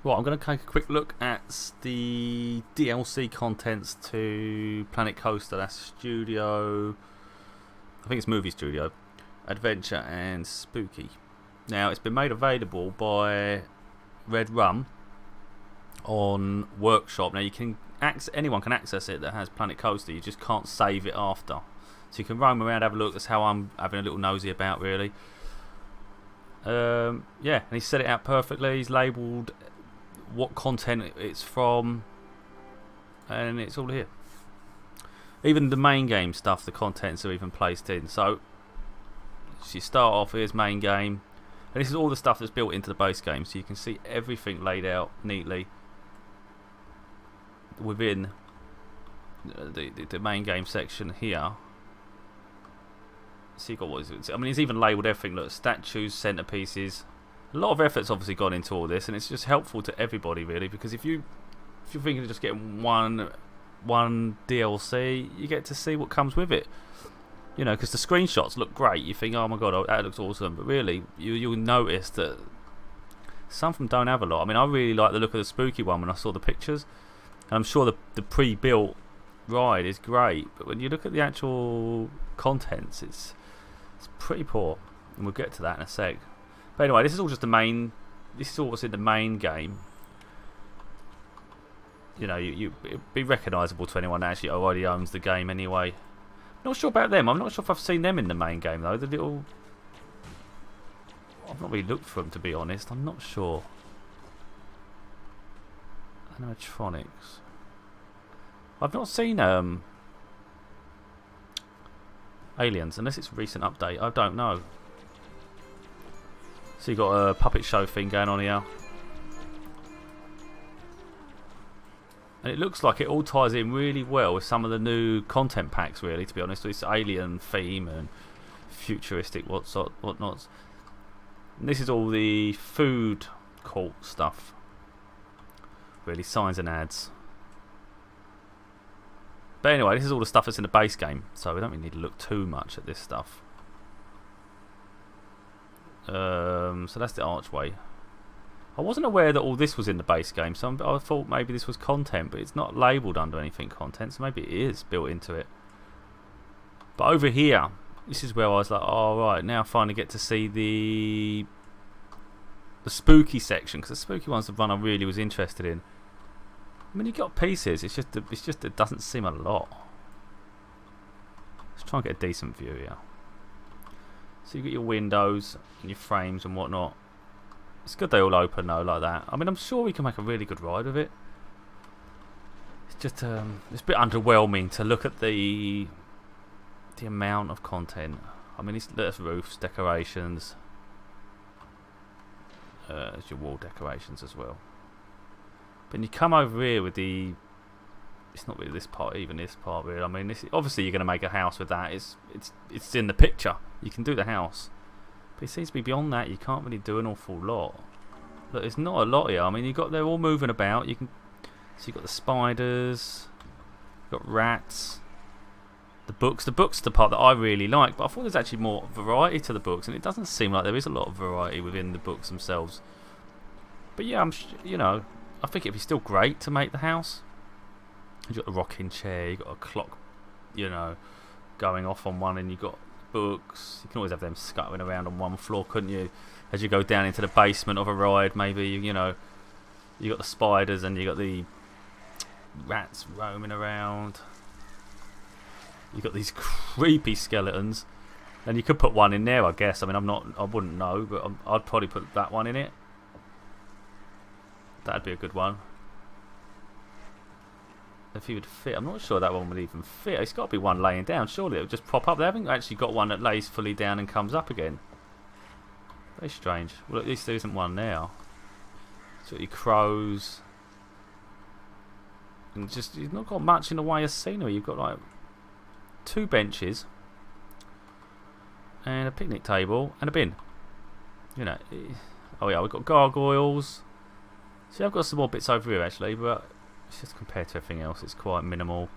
Right, I'm going to take a quick look at the DLC contents to Planet Coaster. That's Studio, I think it's Movie Studio, Adventure and Spooky. Now, it's been made available by Red Rum on Workshop. Now, anyone can access it that has Planet Coaster. You just can't save it after. So you can roam around, have a look. That's how I'm having a little nosy about, really. Yeah, and he's set it out perfectly. He's labelled what content it's from, and it's all here. Even the main game stuff, the contents are even placed in. So you start off, here's main game, and this is all the stuff that's built into the base game, so you can see everything laid out neatly within the main game section here. So you've got what is it? I mean, it's even labelled everything. Look, statues, centerpieces. A lot of effort's obviously gone into all this, and it's just helpful to everybody, really, because if you're thinking of just getting one DLC, you get to see what comes with it. You know, because the screenshots look great. You think, oh my god, that looks awesome, but really, you'll notice that some of them don't have a lot. I mean, I really like the look of the spooky one when I saw the pictures, and I'm sure the pre-built ride is great, but when you look at the actual contents, it's pretty poor, and we'll get to that in a sec. But anyway, this is all just the main. This is all what's in the main game. You know, it'd be recognisable to anyone that actually already owns the game anyway. Not sure about them. I'm not sure if I've seen them in the main game though. The little. I've not really looked for them, to be honest. I'm not sure. Animatronics. I've not seen Aliens, unless it's a recent update. I don't know. So you got a puppet show thing going on here, and it looks like it all ties in really well with some of the new content packs. Really, to be honest, with this alien theme and futuristic whatnots. And this is all the food court stuff. Really, signs and ads. But anyway, this is all the stuff that's in the base game, so we don't really need to look too much at this stuff. So that's the Archway. I wasn't aware that all this was in the base game, so I thought maybe this was content, but it's not labelled under anything content, so maybe it is built into it. But over here, this is where I was like, oh right, now I finally get to see the spooky section, because the spooky one's the one I really was interested in. I mean, you got pieces. It's just it doesn't seem a lot. Let's try and get a decent view here. So you got your windows and your frames and whatnot. It's good they all open though, like that. I mean, I'm sure we can make a really good ride with it. It's just it's a bit underwhelming to look at the amount of content. I mean, there's roofs, decorations. There's your wall decorations as well. But you come over here with the. It's not really this part, even this part really. I mean, obviously you're going to make a house with that. It's in the picture. You can do the house, but it seems to be beyond that. You can't really do an awful lot. Look, there's not a lot here. I mean, they're all moving about. So you got the spiders, you got rats, the books. The books are the part that I really like, but I thought there's actually more variety to the books, and it doesn't seem like there is a lot of variety within the books themselves. But yeah, I think it'd be still great to make the house. You've got a rocking chair, you've got a clock, going off on one, and you've got books. You can always have them scuttling around on one floor, couldn't you? As you go down into the basement of a ride, maybe, you got the spiders and you got the rats roaming around. You've got these creepy skeletons, and you could put one in there, I guess. I mean, I wouldn't know, but I'd probably put that one in it. That'd be a good one. If he would fit, I'm not sure that one would even fit. It's got to be one laying down. Surely it would just pop up. They haven't actually got one that lays fully down and comes up again. Very strange. Well, at least there isn't one now. So your crows, and you've not got much in the way of scenery. You've got like 2 benches and a picnic table and a bin. Oh yeah, we've got gargoyles. See, I've got some more bits over here actually, but it's just compared to everything else, it's quite minimal.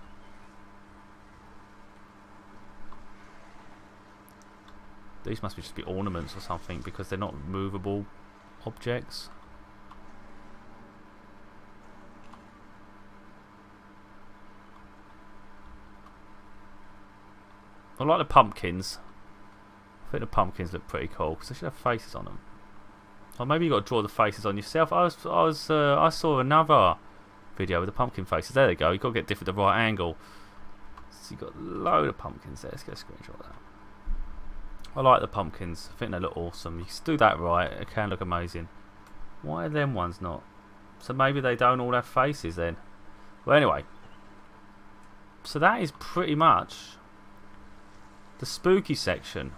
These must just be ornaments or something, because they're not movable objects. I like the pumpkins. I think the pumpkins look pretty cool because they should have faces on them. Or maybe you got to draw the faces on yourself. I saw another video with the pumpkin faces. There they go. You got to get the right angle. So you got a load of pumpkins there. Let's get a screenshot of that. I like the pumpkins. I think they look awesome. You can do that right. It can look amazing. Why are them ones not? So maybe they don't all have faces then. Well, anyway. So that is pretty much the spooky section.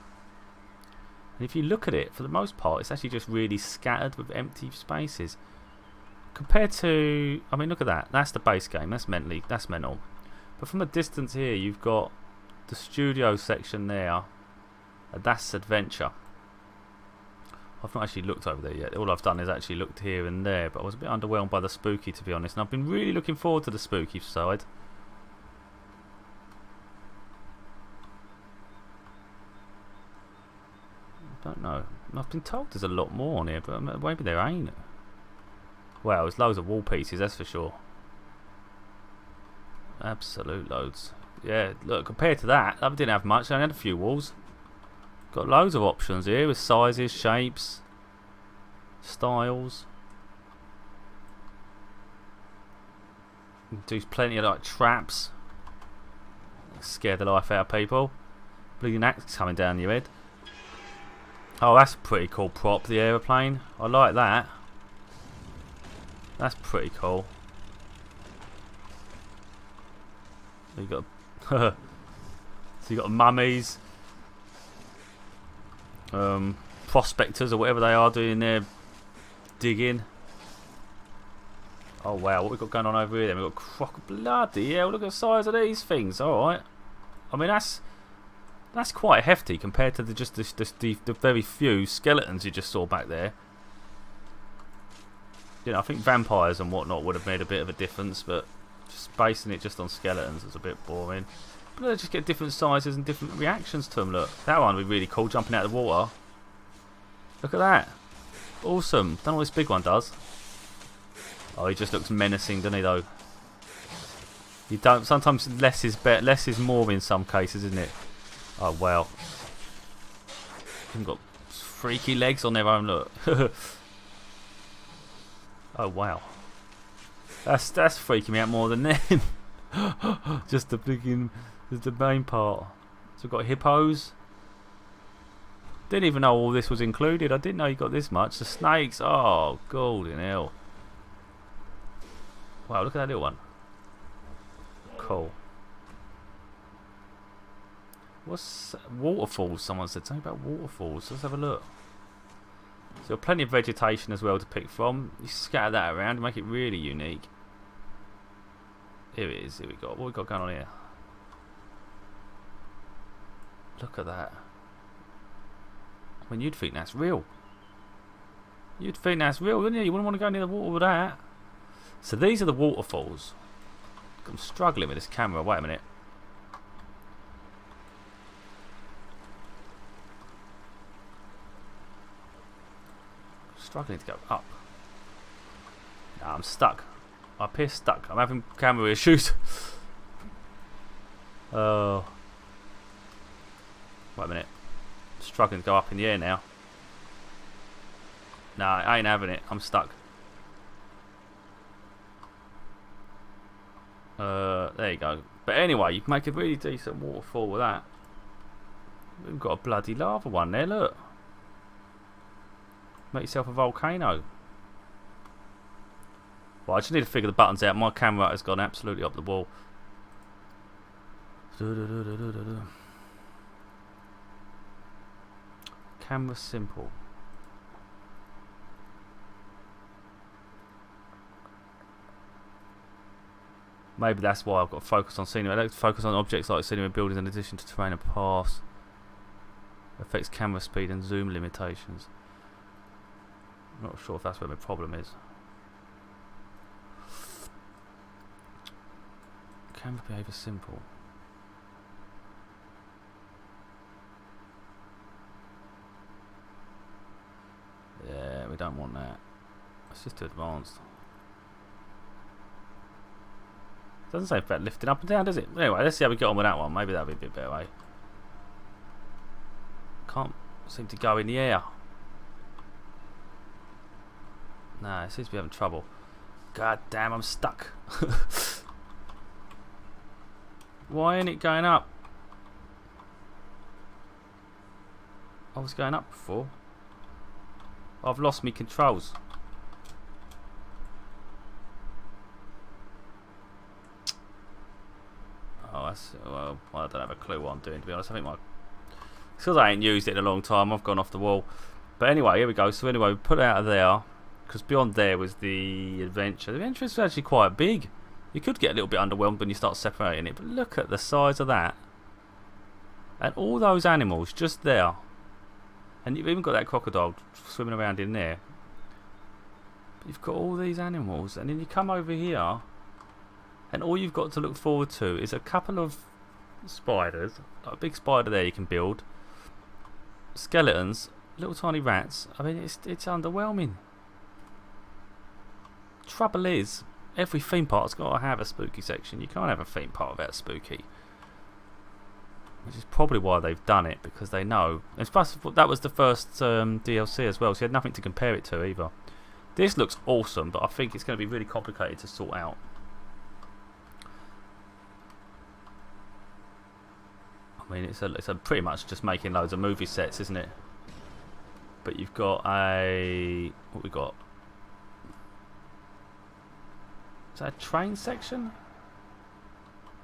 And if you look at it, for the most part, it's actually just really scattered with empty spaces. Compared to, I mean, look at that. That's the base game. That's mental. But from a distance here, you've got the studio section there. And that's adventure. I've not actually looked over there yet. All I've done is actually looked here and there. But I was a bit underwhelmed by the spooky, to be honest. And I've been really looking forward to the spooky side. Don't know. I've been told there's a lot more on here, but maybe there ain't. Well, there's loads of wall pieces, that's for sure. Absolute loads. Yeah, look, compared to that, I didn't have much. I only had a few walls. Got loads of options here with sizes, shapes, styles. Do plenty of like traps. Scare the life out of people. Bleeding axe coming down your head. Oh, that's a pretty cool prop, the aeroplane. I like that. That's pretty cool. You got so you got mummies, prospectors or whatever they are doing their digging. Oh wow, what we got going on over here? Then we got bloody hell! Look at the size of these things. All right, I mean that's quite hefty compared to the very few skeletons you just saw back there. You know, I think vampires and whatnot would have made a bit of a difference, but just basing it just on skeletons is a bit boring. But they just get different sizes and different reactions to them. Look, that one would be really cool, jumping out of the water. Look at that, awesome. Don't know what this big one does. Oh, he just looks menacing, doesn't he? Though you don't. Sometimes less is better. Less is more in some cases, isn't it? Oh wow, they've got freaky legs on their own. Look. Oh wow, that's freaking me out more than them. Just the main part. So we've got hippos. Didn't even know all this was included. I didn't know you got this much. The snakes. Oh, golden hell. Wow, look at that little one. Cool. What's waterfalls? Someone said something about waterfalls. Let's have a look. So plenty of vegetation as well to pick from. You scatter that around, make it really unique. Here it is. Here we go. What we got going on here? Look at that. I mean, you'd think that's real. You'd think that's real, wouldn't you? You wouldn't want to go near the water with that. So these are the waterfalls. I'm struggling with this camera. Wait a minute. Struggling to go up. Nah, I'm stuck. I appear stuck. I'm having camera issues. Oh. Wait a minute. I'm struggling to go up in the air now. Nah, I ain't having it. I'm stuck. There you go. But anyway, you can make a really decent waterfall with that. We've got a bloody lava one there, look. Make yourself a volcano. Well, I just need to figure the buttons out. My camera has gone absolutely up the wall. Camera simple. Maybe that's why I've got to focus on scenery. I like to focus on objects like scenery and buildings in addition to terrain and paths. Affects camera speed and zoom limitations. I'm not sure if that's where my problem is. Camera behaviour simple. Yeah, we don't want that. It's just too advanced. Doesn't say about lifting up and down, does it? Anyway, let's see how we get on with that one. Maybe that'll be a bit better, eh? can't seem to go in the air. No, it seems to be having trouble. God damn, I'm stuck. Why ain't it going up? I was going up before. I've lost my controls. Oh, well, I don't have a clue what I'm doing, to be honest. I think because I ain't used it in a long time, I've gone off the wall. But anyway, here we go. So anyway, we put it out of there, because beyond there was the adventure. The adventure is actually quite big. You could get a little bit underwhelmed when you start separating it, but look at the size of that. And all those animals just there. And you've even got that crocodile swimming around in there. But you've got all these animals, and then you come over here, and all you've got to look forward to is a couple of spiders, like a big spider there you can build, skeletons, little tiny rats. I mean, it's underwhelming. Trouble is, every theme park's got to have a spooky section. You can't have a theme park without spooky. Which is probably why they've done it, because they know. And plus, that was the first DLC as well, so you had nothing to compare it to either. This looks awesome, but I think it's going to be really complicated to sort out. I mean, it's a pretty much just making loads of movie sets, isn't it? But you've got what we got? Is that a train section?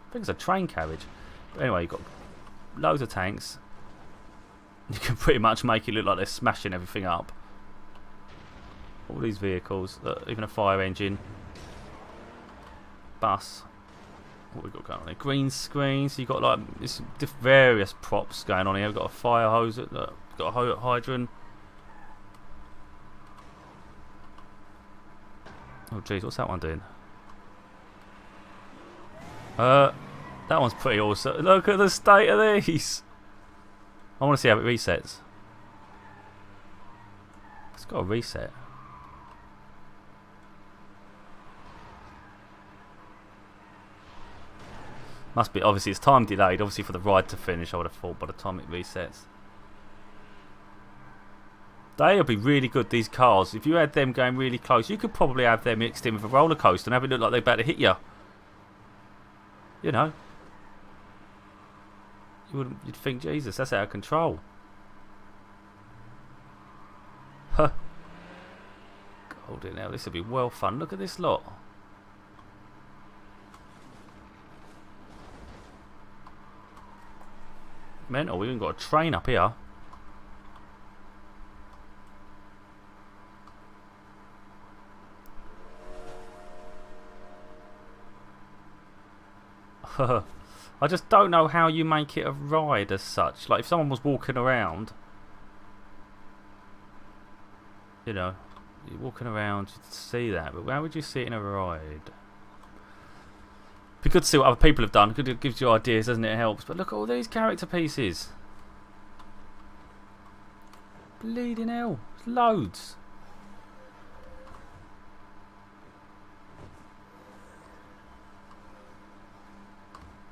I think it's a train carriage. But anyway, you've got loads of tanks. You can pretty much make it look like they're smashing everything up. All these vehicles, even a fire engine, bus. What we got going on here? Green screen. So you've got like various props going on here. We've got a fire hose, got a hydrant. Oh jeez, what's that one doing? That one's pretty awesome. Look at the state of these. I want to see how it resets. It's got a reset. Must be, obviously it's time delayed, obviously for the ride to finish, I would have thought, by the time it resets. They'll be really good, these cars. If you had them going really close, you could probably have them mixed in with a roller coaster and have it look like they're about to hit you. You know. You'd think, Jesus, that's out of control. Huh. Golden hell, this would be well fun. Look at this lot. Mental, we've even got a train up here. I just don't know how you make it a ride as such. Like if someone was walking around, you know, you're walking around, you'd see that, but how would you see it in a ride? Be good to see what other people have done. It gives you ideas, doesn't it? It helps. But look at all these character pieces. Bleeding hell. Loads.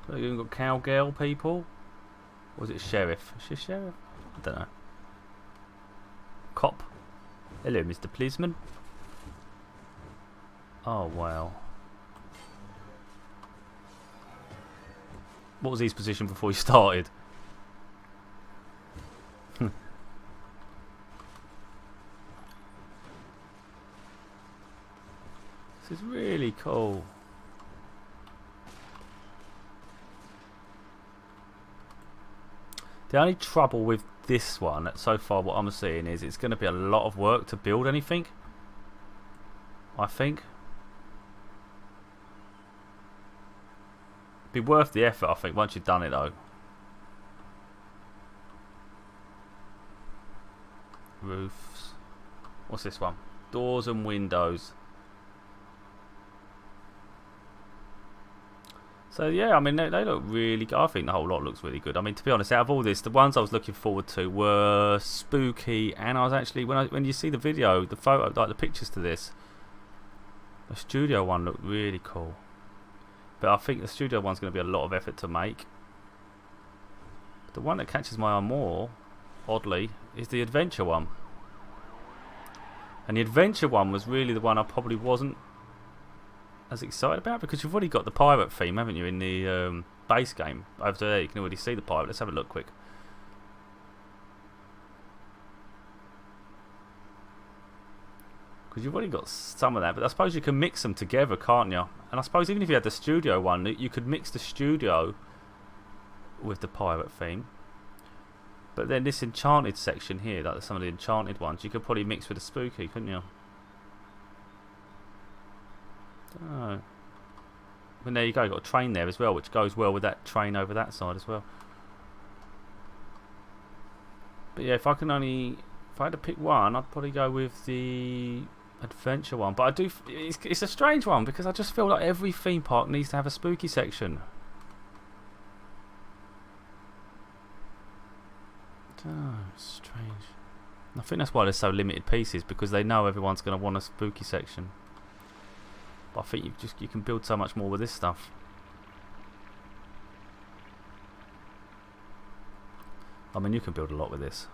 Look, you've got cowgirl people. Or was it sheriff? Is she a sheriff? I don't know. Cop. Hello, Mr. Policeman. Oh, wow. What was his position before he started? This is really cool. The only trouble with this one, so far what I'm seeing, is it's going to be a lot of work to build anything. I think. Be worth the effort, I think, once you've done it though. Roofs. What's this one? Doors and windows. So yeah, I mean they look really good. I think the whole lot looks really good. I mean, to be honest, out of all this, the ones I was looking forward to were spooky, and I was actually when you see the video, the photo, like the pictures to this, the studio one looked really cool. But I think the studio one's going to be a lot of effort to make. The one that catches my eye more oddly, is the adventure one. And the adventure one was really the one I probably wasn't as excited about, because you've already got the pirate theme, haven't you, in the base game. Over there you can already see the pirate. Let's have a look quick. Because you've already got some of that, but I suppose you can mix them together, can't you? And I suppose even if you had the studio one, you could mix the studio with the pirate theme. But then this enchanted section here, like some of the enchanted ones, you could probably mix with the spooky, couldn't you? Oh. And there you go, you've got a train there as well, which goes well with that train over that side as well. But yeah, if I had to pick one, I'd probably go with the adventure one. But it's a strange one, because I just feel like every theme park needs to have a spooky section. Oh, strange. I think that's why there's so limited pieces, because they know everyone's going to want a spooky section. But I think you can build so much more with this stuff. I mean, you can build a lot with this.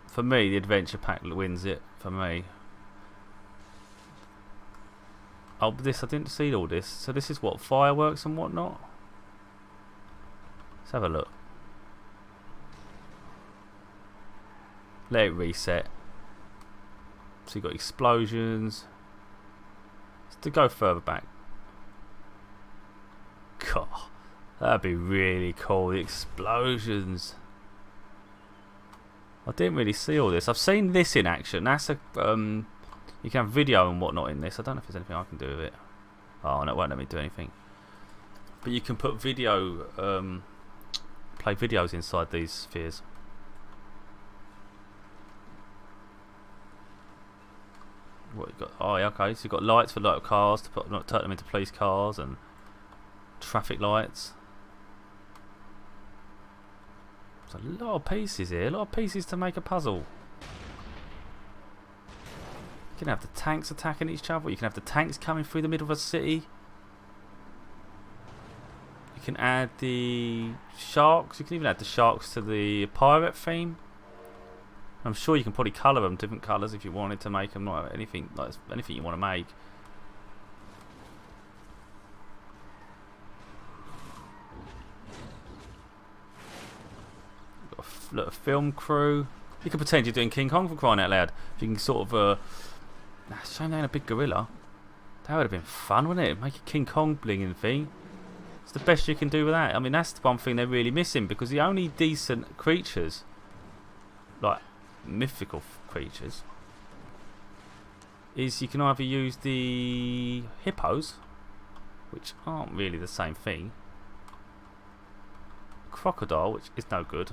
For me, the adventure pack wins it. For me. Oh, but this, I didn't see all this. So this is what, fireworks and whatnot? Let's have a look. Let it reset. So you've got explosions. To go further back. God, that'd be really cool. The explosions. I didn't really see all this. I've seen this in action. That's a you can have video and whatnot in this. I don't know if there's anything I can do with it. Oh no, it won't let me do anything. But you can put video, play videos inside these spheres. What you got? Oh, yeah, okay. So you've got lights for like cars to turn them into police cars, and traffic lights. There's a lot of pieces here. A lot of pieces to make a puzzle. You can have the tanks attacking each other. You can have the tanks coming through the middle of a city. You can add the sharks. You can even add the sharks to the pirate theme. I'm sure you can probably colour them different colours if you wanted to make them like anything you want to make. Got a film crew. You could pretend you're doing King Kong, for crying out loud. If you can sort of shame they ain't a big gorilla. That would have been fun, wouldn't it? Make a King Kong blinging thing. It's the best you can do with that. I mean, that's the one thing they're really missing, because the only decent creatures, like mythical creatures, is you can either use the hippos, which aren't really the same thing, crocodile, which is no good.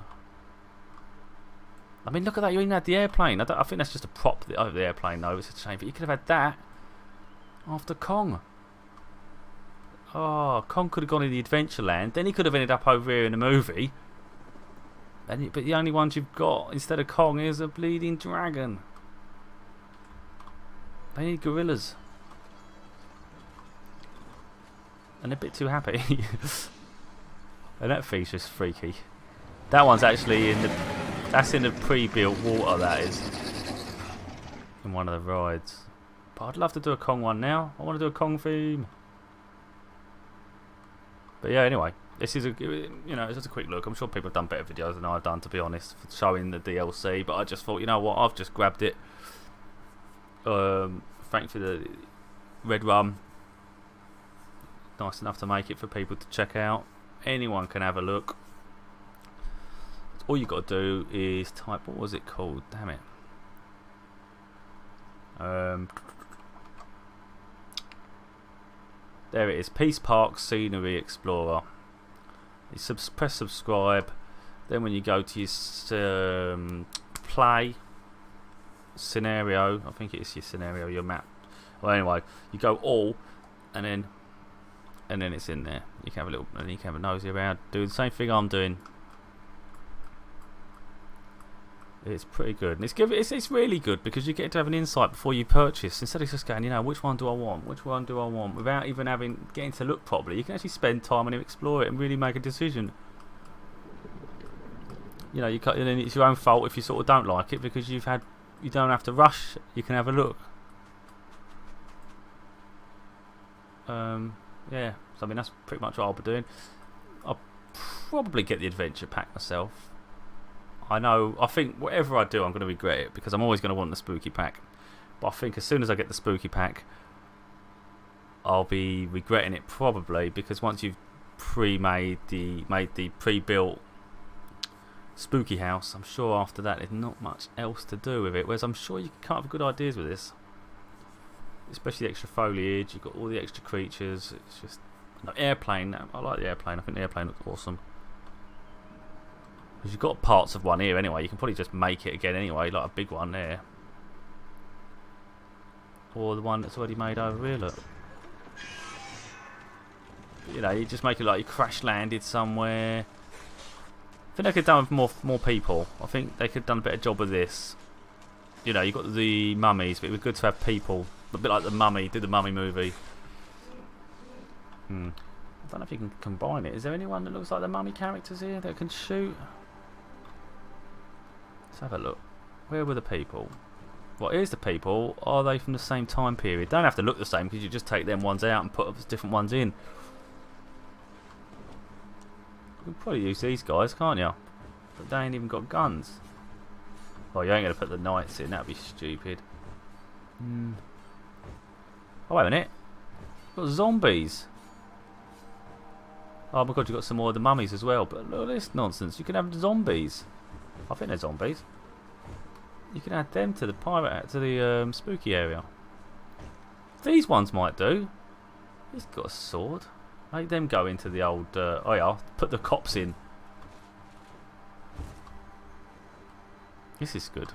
I mean, look at that, you even had the airplane. I think that's just a prop over the airplane though, it's a shame, but you could have had that after Kong. Oh, Kong could have gone in the Adventureland, then he could have ended up over here in the movie. But the only ones you've got instead of Kong is a bleeding dragon. They need gorillas. And they're a bit too happy. And that feature's freaky. That one's actually in the pre-built water, that is. In one of the rides. But I'd love to do a Kong one now. I want to do a Kong theme. But yeah, anyway. This is it's just a quick look. I'm sure people have done better videos than I've done, to be honest, for showing the DLC. But I just thought, you know what, I've just grabbed it. Thanks for the red rum. Nice enough to make it for people to check out. Anyone can have a look. All you got to do is type. What was it called? Damn it. There it is. Peace Park Scenery Explorer. You press subscribe, then when you go to your play scenario, I think it is your scenario, your map. Well, anyway, you go all, and then it's in there. You can have you can have a nosy around, do the same thing I'm doing. It's pretty good, and it's really good, because you get to have an insight before you purchase, instead of just going, which one do I want, without even getting to look properly. You can actually spend time and explore it and really make a decision. you know, and then it's your own fault if you sort of don't like it, because you don't have to rush. You can have a look. Yeah, so I mean that's pretty much what I'll be doing. I'll probably get the adventure pack myself. I think whatever I do, I'm going to regret it, because I'm always going to want the spooky pack. But I think as soon as I get the spooky pack, I'll be regretting it probably, because once you've made the pre-built spooky house, I'm sure after that there's not much else to do with it. Whereas I'm sure you can come up with good ideas with this, especially the extra foliage. You've got all the extra creatures. It's just airplane. I like the airplane. I think the airplane looks awesome. Because you've got parts of one here anyway. You can probably just make it again anyway, like a big one there, or the one that's already made over here. Look. You know, you just make it like you crash landed somewhere. I think they could have done with more people. I think they could have done a better job of this. You know, you've got the mummies, but it would be good to have people. A bit like the Mummy, did the Mummy movie. I don't know if you can combine it. Is there anyone that looks like the Mummy characters here that can shoot? Let's have a look. Where were the people? Well, here's the people. Are they from the same time period? Don't have to look the same, because you just take them ones out and put different ones in. You can probably use these guys, can't you? But they ain't even got guns. Oh, you ain't going to put the knights in. That'd be stupid. Oh, wait a minute. You've got zombies. Oh my god, you've got some more of the mummies as well. But look at this nonsense. You can have zombies. I think they're zombies. You can add them to the spooky area. These ones might do. He's got a sword. Make them go into the old... oh yeah, put the cops in. This is good.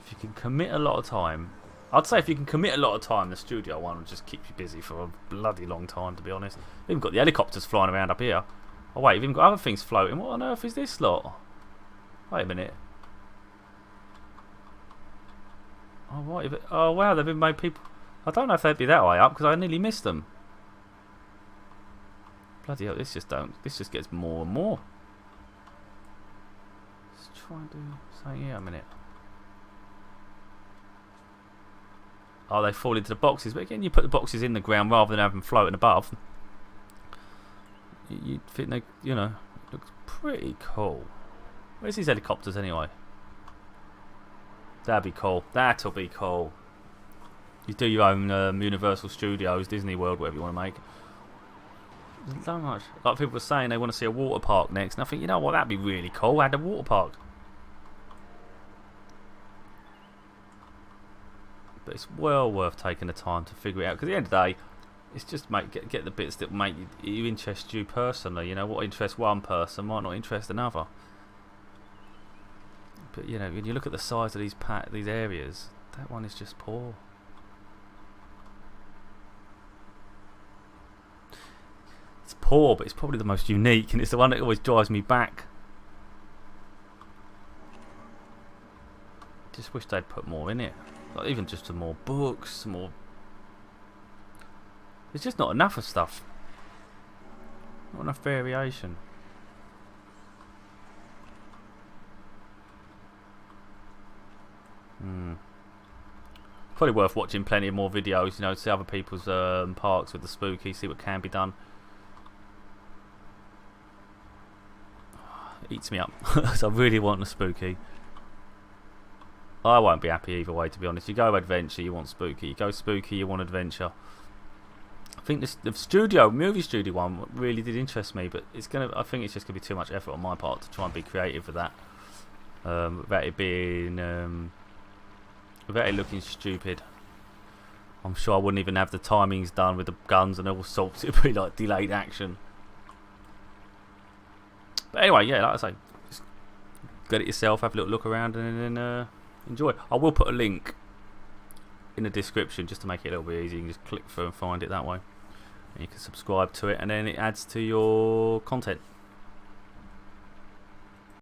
If you can commit a lot of time... I'd say if you can commit a lot of time, the studio one will just keep you busy for a bloody long time, to be honest. We've even got the helicopters flying around up here. Oh wait, we've even got other things floating. What on earth is this lot? Wait a minute. Oh, right. Oh wow, they've been made people... I don't know if they'd be that high up, because I nearly missed them. Bloody hell, this just gets more and more. Let's try and do something here a minute. Oh, they fall into the boxes, but again, you put the boxes in the ground rather than have them floating above. You'd think they, you know, looks pretty cool. Where's these helicopters anyway? That'd be cool. That'll be cool. You do your own Universal Studios, Disney World, whatever you want to make. There's so much. Like people were saying they want to see a water park next, and I think, you know what, that'd be really cool. Add a water park. But it's well worth taking the time to figure it out, because at the end of the day, it's just get the bits that make you interest you personally. You know, what interests one person might not interest another. But you know, when you look at the size of these areas, that one is just poor. It's poor, but it's probably the most unique, and it's the one that always drives me back. Just wish they'd put more in it. Like even just some more books, some more... There's just not enough of stuff. Not enough variation. Probably worth watching plenty of more videos, you know, see other people's parks with the spooky, see what can be done. Eats me up. So I really want the spooky. I won't be happy either way, to be honest. You go adventure, you want spooky. You go spooky, you want adventure. I think the movie studio one really did interest me, but I think it's just gonna be too much effort on my part to try and be creative with that. Without it being, without it looking stupid. I'm sure I wouldn't even have the timings done with the guns and all sorts. It'd be like delayed action. But anyway, yeah, like I say, just get it yourself, have a little look around, and then enjoy. I will put a link in the description just to make it a little bit easy. You can just click through and find it that way, and you can subscribe to it, and then it adds to your content.